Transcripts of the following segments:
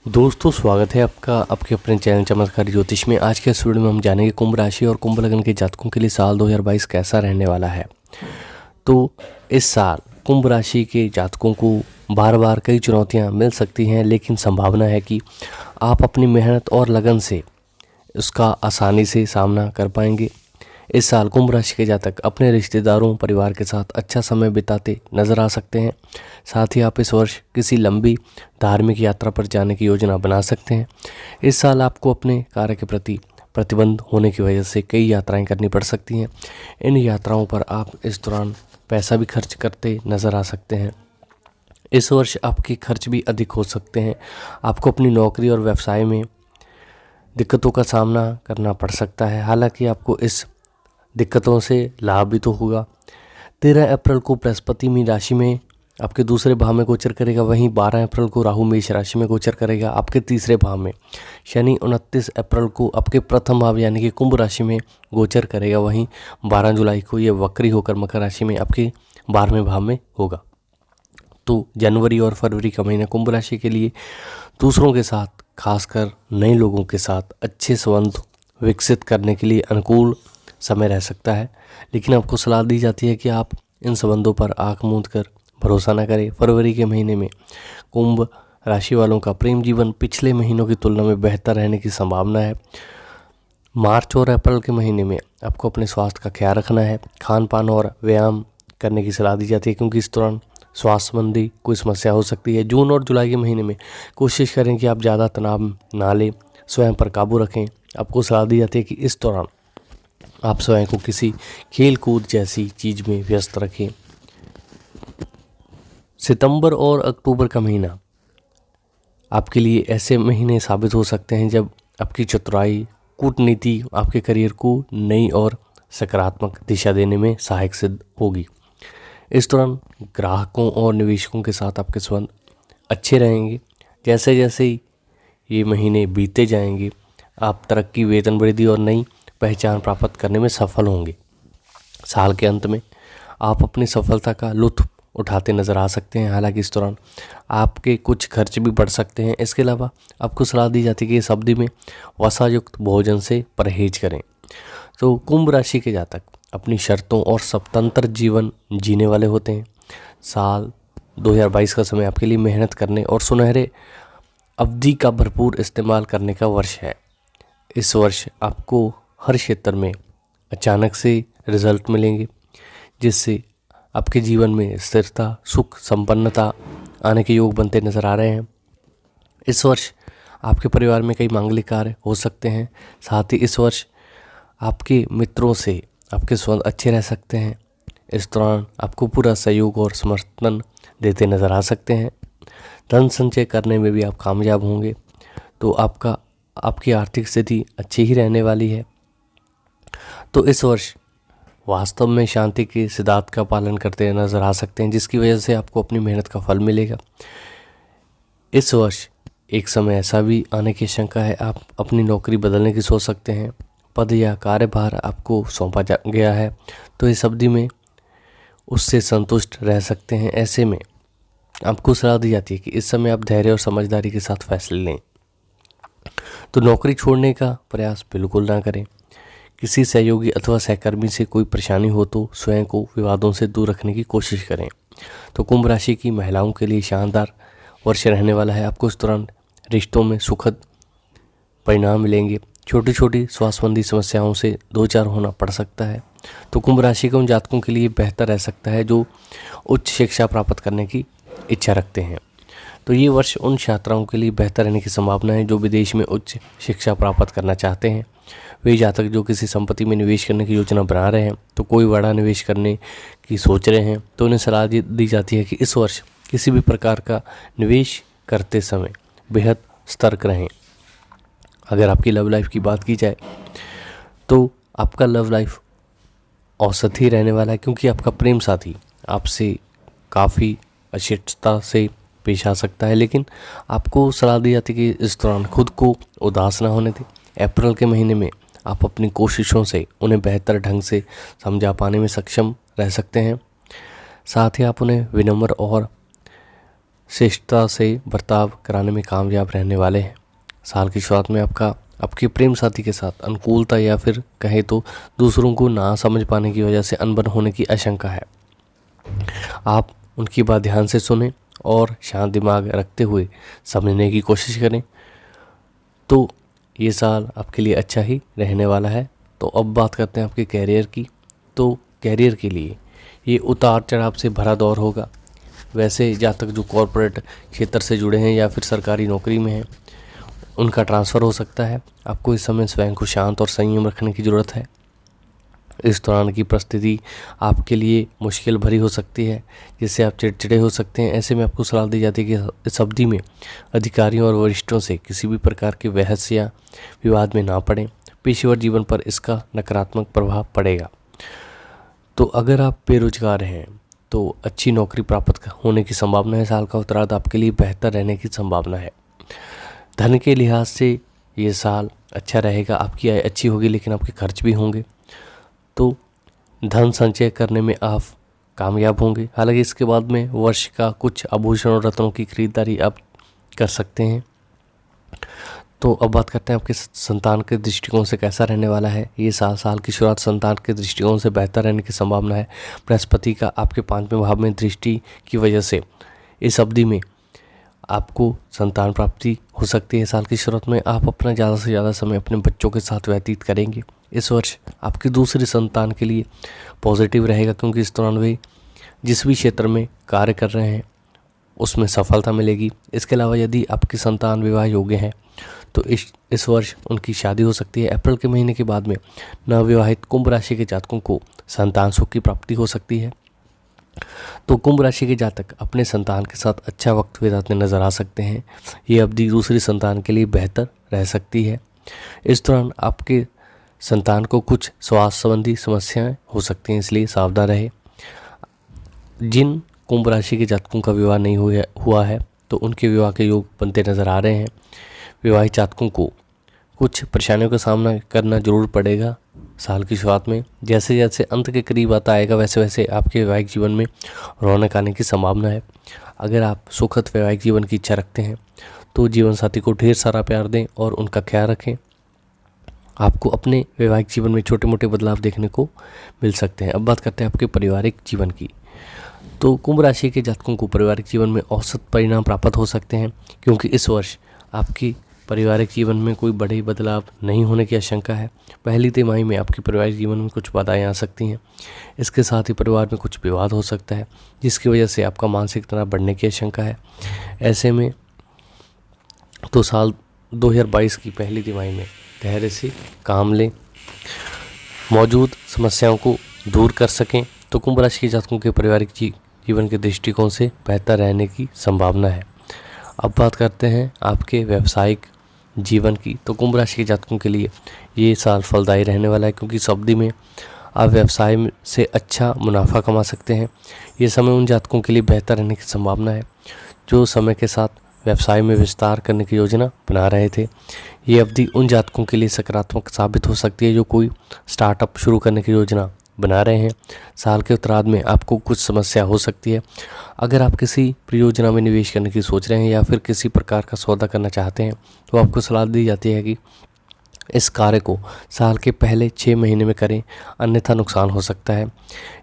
दोस्तों, स्वागत है आपका आपके अपने चैनल चमत्कारी ज्योतिष में। आज के इस वीडियो में हम जानेंगे कुंभ राशि और कुंभ लग्न के जातकों के लिए साल 2022 कैसा रहने वाला है। तो इस साल कुंभ राशि के जातकों को बार बार कई चुनौतियां मिल सकती हैं, लेकिन संभावना है कि आप अपनी मेहनत और लगन से उसका आसानी से सामना कर पाएंगे। इस साल कुंभ राशि के जातक अपने रिश्तेदारों परिवार के साथ अच्छा समय बिताते नजर आ सकते हैं। साथ ही आप इस वर्ष किसी लंबी धार्मिक यात्रा पर जाने की योजना बना सकते हैं। इस साल आपको अपने कार्य के प्रति प्रतिबंध होने की वजह से कई यात्राएं करनी पड़ सकती हैं। इन यात्राओं पर आप इस दौरान पैसा भी खर्च करते नजर आ सकते हैं। इस वर्ष आपके खर्च भी अधिक हो सकते हैं। आपको अपनी नौकरी और व्यवसाय में दिक्कतों का सामना करना पड़ सकता है। हालांकि आपको इस दिक्कतों से लाभ भी तो होगा। 13 अप्रैल को बृहस्पति मीन राशि में आपके दूसरे भाव में गोचर करेगा। वहीं 12 अप्रैल को राहु मेष राशि में गोचर करेगा आपके तीसरे भाव में। शनि 29 अप्रैल को आपके प्रथम भाव यानी कि कुंभ राशि में गोचर करेगा। वहीं 12 जुलाई को ये वक्री होकर मकर राशि में आपके 12वें भाव में होगा। तो जनवरी और फरवरी का महीना कुंभ राशि के लिए दूसरों के साथ, खासकर नए लोगों के साथ अच्छे संबंध विकसित करने के लिए अनुकूल समय रह सकता है। लेकिन आपको सलाह दी जाती है कि आप इन संबंधों पर आंख मूंद कर भरोसा न करें। फरवरी के महीने में कुंभ राशि वालों का प्रेम जीवन पिछले महीनों की तुलना में बेहतर रहने की संभावना है। मार्च और अप्रैल के महीने में आपको अपने स्वास्थ्य का ख्याल रखना है। खान पान और व्यायाम करने की सलाह दी जाती है, क्योंकि इस दौरान स्वास्थ्य संबंधी कोई समस्या हो सकती है। जून और जुलाई के महीने में कोशिश करें कि आप ज़्यादा तनाव ना लें, स्वयं पर काबू रखें। आपको सलाह दी जाती है कि इस दौरान आप स्वयं को किसी खेल कूद जैसी चीज़ में व्यस्त रखें। सितंबर और अक्टूबर का महीना आपके लिए ऐसे महीने साबित हो सकते हैं जब आपकी चतुराई, कूटनीति आपके करियर को नई और सकारात्मक दिशा देने में सहायक सिद्ध होगी। इस दौरान ग्राहकों और निवेशकों के साथ आपके संबंध अच्छे रहेंगे। जैसे जैसे ये महीने बीतते जाएंगे, आप तरक्की, वेतन वृद्धि और नई पहचान प्राप्त करने में सफल होंगे। साल के अंत में आप अपनी सफलता का लुत्फ उठाते नजर आ सकते हैं। हालांकि इस दौरान आपके कुछ खर्च भी बढ़ सकते हैं। इसके अलावा आपको सलाह दी जाती है कि इस अवधि में वसायुक्त भोजन से परहेज करें। तो कुंभ राशि के जातक अपनी शर्तों और स्वतंत्र जीवन जीने वाले होते हैं। साल 2022 का समय आपके लिए मेहनत करने और सुनहरे अवधि का भरपूर इस्तेमाल करने का वर्ष है। इस वर्ष आपको हर क्षेत्र में अचानक से रिजल्ट मिलेंगे, जिससे आपके जीवन में स्थिरता, सुख, संपन्नता आने के योग बनते नजर आ रहे हैं। इस वर्ष आपके परिवार में कई मांगलिक कार्य हो सकते हैं। साथ ही इस वर्ष आपके मित्रों से आपके संबंध अच्छे रह सकते हैं। इस दौरान आपको पूरा सहयोग और समर्थन देते नजर आ सकते हैं। धन संचय करने में भी आप कामयाब होंगे। तो आपकी आर्थिक स्थिति अच्छी ही रहने वाली है। तो इस वर्ष वास्तव में शांति के सिद्धांत का पालन करते नजर आ सकते हैं, जिसकी वजह से आपको अपनी मेहनत का फल मिलेगा। इस वर्ष एक समय ऐसा भी आने की शंका है, आप अपनी नौकरी बदलने की सोच सकते हैं। पद या कार्यभार आपको सौंपा गया है, तो इस अवधि में उससे संतुष्ट रह सकते हैं। ऐसे में आपको सलाह दी जाती है कि इस समय आप धैर्य और समझदारी के साथ फैसले लें। तो नौकरी छोड़ने का प्रयास बिल्कुल ना करें। किसी सहयोगी अथवा सहकर्मी से कोई परेशानी हो तो स्वयं को विवादों से दूर रखने की कोशिश करें। तो कुंभ राशि की महिलाओं के लिए शानदार वर्ष रहने वाला है। आपको इस दौरान रिश्तों में सुखद परिणाम मिलेंगे। छोटी छोटी स्वास्थ्य संबंधी समस्याओं से दो चार होना पड़ सकता है। तो कुंभ राशि के उन जातकों के लिए बेहतर रह सकता है जो उच्च शिक्षा प्राप्त करने की इच्छा रखते हैं। तो ये वर्ष उन छात्राओं के लिए बेहतर रहने की संभावना है जो विदेश में उच्च शिक्षा प्राप्त करना चाहते हैं। वे जातक जो किसी संपत्ति में निवेश करने की योजना बना रहे हैं, तो कोई बड़ा निवेश करने की सोच रहे हैं, तो उन्हें सलाह दी जाती है कि इस वर्ष किसी भी प्रकार का निवेश करते समय बेहद सतर्क रहें। अगर आपकी लव लाइफ की बात की जाए तो आपका लव लाइफ औसत ही रहने वाला है, क्योंकि आपका प्रेम साथी आपसे काफ़ी अशिष्टता से पेश आ सकता है। लेकिन आपको सलाह दी जाती है कि इस दौरान खुद को उदास ना होने दें। अप्रैल के महीने में आप अपनी कोशिशों से उन्हें बेहतर ढंग से समझा पाने में सक्षम रह सकते हैं। साथ ही आप उन्हें विनम्र और श्रेष्ठता से बर्ताव कराने में कामयाब रहने वाले हैं। साल की शुरुआत में आपके प्रेम साथी के साथ अनुकूलता या फिर कहे तो दूसरों को ना समझ पाने की वजह से अनबन होने की आशंका है। आप उनकी बात ध्यान से सुनें और शांत दिमाग रखते हुए समझने की कोशिश करें, तो ये साल आपके लिए अच्छा ही रहने वाला है। तो अब बात करते हैं आपके कैरियर की। तो कैरियर के लिए ये उतार चढ़ाव से भरा दौर होगा। वैसे जातक जो कॉरपोरेट क्षेत्र से जुड़े हैं या फिर सरकारी नौकरी में हैं, उनका ट्रांसफ़र हो सकता है। आपको इस समय स्वयं को शांत और संयम रखने की ज़रूरत है। इस दौरान की परिस्थिति आपके लिए मुश्किल भरी हो सकती है, जिससे आप चिड़चिड़े हो सकते हैं। ऐसे में आपको सलाह दी जाती है कि इस अवधि में अधिकारियों और वरिष्ठों से किसी भी प्रकार के बहस या विवाद में ना पड़ें। पेशेवर जीवन पर इसका नकारात्मक प्रभाव पड़ेगा। तो अगर आप बेरोजगार हैं तो अच्छी नौकरी प्राप्त होने की संभावना है। साल का उत्तरार्ध आपके लिए बेहतर रहने की संभावना है। धन के लिहाज से ये साल अच्छा रहेगा। आपकी आय अच्छी होगी लेकिन आपके खर्च भी होंगे, तो धन संचय करने में आप कामयाब होंगे। हालांकि इसके बाद में वर्ष का कुछ आभूषण और रत्नों की खरीदारी आप कर सकते हैं। तो अब बात करते हैं आपके संतान के दृष्टिकोण से कैसा रहने वाला है ये साल की शुरुआत संतान के दृष्टिकोण से बेहतर रहने की संभावना है। बृहस्पति का आपके 5वें भाव में दृष्टि की वजह से इस अवधि में आपको संतान प्राप्ति हो सकती है। साल की शुरुआत में आप अपना ज़्यादा से ज़्यादा समय अपने बच्चों के साथ व्यतीत करेंगे। इस वर्ष आपकी दूसरी संतान के लिए पॉजिटिव रहेगा, क्योंकि इस दौरान वे जिस भी क्षेत्र में कार्य कर रहे हैं उसमें सफलता मिलेगी। इसके अलावा यदि आपकी संतान विवाह योग्य है तो इस वर्ष उनकी शादी हो सकती है। अप्रैल के महीने के बाद में नवविवाहित कुंभ राशि के जातकों को संतान सुख की प्राप्ति हो सकती है। तो कुंभ राशि के जातक अपने संतान के साथ अच्छा वक्त बिताते नजर आ सकते हैं। ये अवधि दूसरी संतान के लिए बेहतर रह सकती है। इस दौरान आपके संतान को कुछ स्वास्थ्य संबंधी समस्याएं हो सकती हैं, इसलिए सावधान रहे। जिन कुंभ राशि के जातकों का विवाह नहीं हुआ है तो उनके विवाह के योग बनते नजर आ रहे हैं। विवाहित जातकों को कुछ परेशानियों का सामना करना जरूर पड़ेगा साल की शुरुआत में। जैसे जैसे अंत के करीब आता आएगा वैसे वैसे आपके वैवाहिक जीवन में रौनक आने की संभावना है। अगर आप सुखद वैवाहिक जीवन की इच्छा रखते हैं तो जीवन साथी को ढेर सारा प्यार दें और उनका ख्याल रखें। आपको अपने वैवाहिक जीवन में छोटे मोटे बदलाव देखने को मिल सकते हैं। अब बात करते हैं आपके पारिवारिक जीवन की। तो कुंभ राशि के जातकों को पारिवारिक जीवन में औसत परिणाम प्राप्त हो सकते हैं, क्योंकि इस वर्ष आपकी पारिवारिक जीवन में कोई बड़े बदलाव नहीं होने की आशंका है। पहली तिमाही में आपके पारिवारिक जीवन में कुछ बाधाएं आ सकती हैं। इसके साथ ही परिवार में कुछ विवाद हो सकता है, जिसकी वजह से आपका मानसिक तनाव बढ़ने की आशंका है। ऐसे में तो साल 2022 की पहली तिमाही में धैर्य से काम लें, मौजूद समस्याओं को दूर कर सकें, तो कुंभ राशि के जातकों के पारिवारिक जीवन के दृष्टिकोण से बेहतर रहने की संभावना है। अब बात करते हैं आपके व्यावसायिक जीवन की। तो कुंभ राशि के जातकों के लिए ये साल फलदायी रहने वाला है, क्योंकि इस अवधि में आप व्यवसाय से अच्छा मुनाफा कमा सकते हैं। ये समय उन जातकों के लिए बेहतर रहने की संभावना है जो समय के साथ व्यवसाय में विस्तार करने की योजना बना रहे थे। ये अवधि उन जातकों के लिए सकारात्मक साबित हो सकती है जो कोई स्टार्टअप शुरू करने की योजना बना रहे हैं। साल के उत्तरार्ध में आपको कुछ समस्या हो सकती है। अगर आप किसी परियोजना में निवेश करने की सोच रहे हैं या फिर किसी प्रकार का सौदा करना चाहते हैं तो आपको सलाह दी जाती है कि इस कार्य को साल के पहले 6 महीने में करें, अन्यथा नुकसान हो सकता है।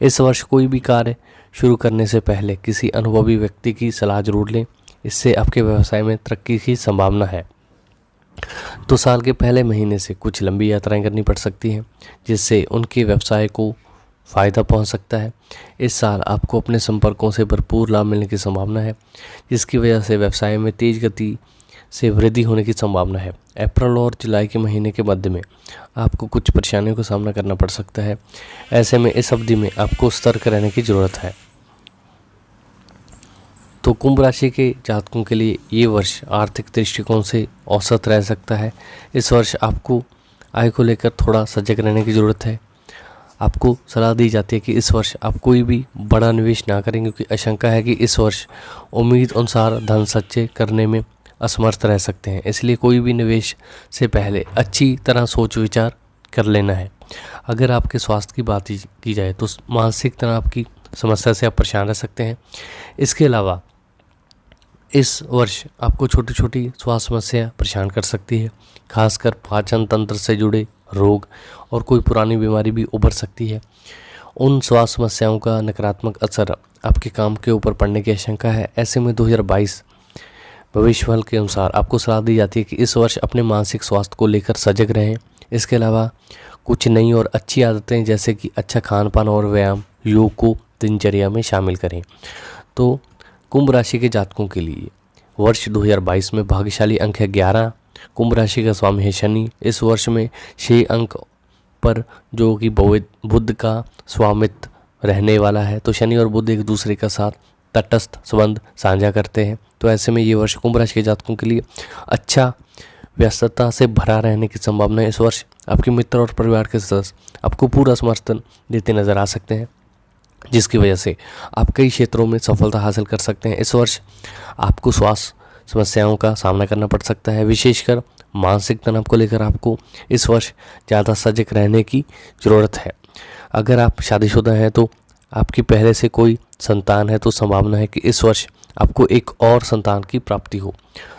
इस वर्ष कोई भी कार्य शुरू करने से पहले किसी अनुभवी व्यक्ति की सलाह जरूर लें, इससे आपके व्यवसाय में तरक्की की संभावना है। तो साल के पहले महीने से कुछ लंबी यात्राएं करनी पड़ सकती हैं, जिससे उनके व्यवसाय को फ़ायदा पहुंच सकता है। इस साल आपको अपने संपर्कों से भरपूर लाभ मिलने की संभावना है, जिसकी वजह से व्यवसाय में तेज़ गति से वृद्धि होने की संभावना है। अप्रैल और जुलाई के महीने के मध्य में आपको कुछ परेशानियों का सामना करना पड़ सकता है। ऐसे में इस अवधि में आपको सतर्क रहने की ज़रूरत है। तो कुंभ राशि के जातकों के लिए ये वर्ष आर्थिक दृष्टिकोण से औसत रह सकता है। इस वर्ष आपको आय को लेकर थोड़ा सजग रहने की ज़रूरत है। आपको सलाह दी जाती है कि इस वर्ष आप कोई भी बड़ा निवेश ना करें, क्योंकि आशंका है कि इस वर्ष उम्मीद अनुसार धन संचय करने में असमर्थ रह सकते हैं। इसलिए कोई भी निवेश से पहले अच्छी तरह सोच विचार कर लेना है। अगर आपके स्वास्थ्य की बात की जाए तो मानसिक तनाव की समस्या से आप परेशान रह सकते हैं। इसके अलावा इस वर्ष आपको छोटी छोटी स्वास्थ्य समस्या परेशान कर सकती है, खासकर पाचन तंत्र से जुड़े रोग और कोई पुरानी बीमारी भी उभर सकती है। उन स्वास्थ्य समस्याओं का नकारात्मक असर आपके काम के ऊपर पड़ने की आशंका है। ऐसे में 2022 भविष्यफल के अनुसार आपको सलाह दी जाती है कि इस वर्ष अपने मानसिक स्वास्थ्य को लेकर सजग रहें। इसके अलावा कुछ नई और अच्छी आदतें जैसे कि अच्छा खान पान और व्यायाम, योग को दिनचर्या में शामिल करें। तो कुंभ राशि के जातकों के लिए वर्ष 2022 में भाग्यशाली अंक है 11। कुंभ राशि का स्वामी है शनि। इस वर्ष में 6 अंक पर जो कि बुध का स्वामित्व रहने वाला है, तो शनि और बुध एक दूसरे का साथ तटस्थ संबंध साझा करते हैं। तो ऐसे में ये वर्ष कुंभ राशि के जातकों के लिए अच्छा व्यस्तता से भरा रहने की संभावना है। इस वर्ष आपके मित्र और परिवार के सदस्य आपको पूरा समर्थन देते नजर आ सकते हैं, जिसकी वजह से आप कई क्षेत्रों में सफलता हासिल कर सकते हैं। इस वर्ष आपको स्वास्थ्य समस्याओं का सामना करना पड़ सकता है, विशेषकर मानसिक तनाव को लेकर आपको इस वर्ष ज़्यादा सजग रहने की ज़रूरत है। अगर आप शादीशुदा हैं तो आपकी पहले से कोई संतान है तो संभावना है कि इस वर्ष आपको एक और संतान की प्राप्ति हो।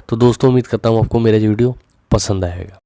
तो दोस्तों, उम्मीद करता हूँ आपको मेरा ये वीडियो पसंद आएगा।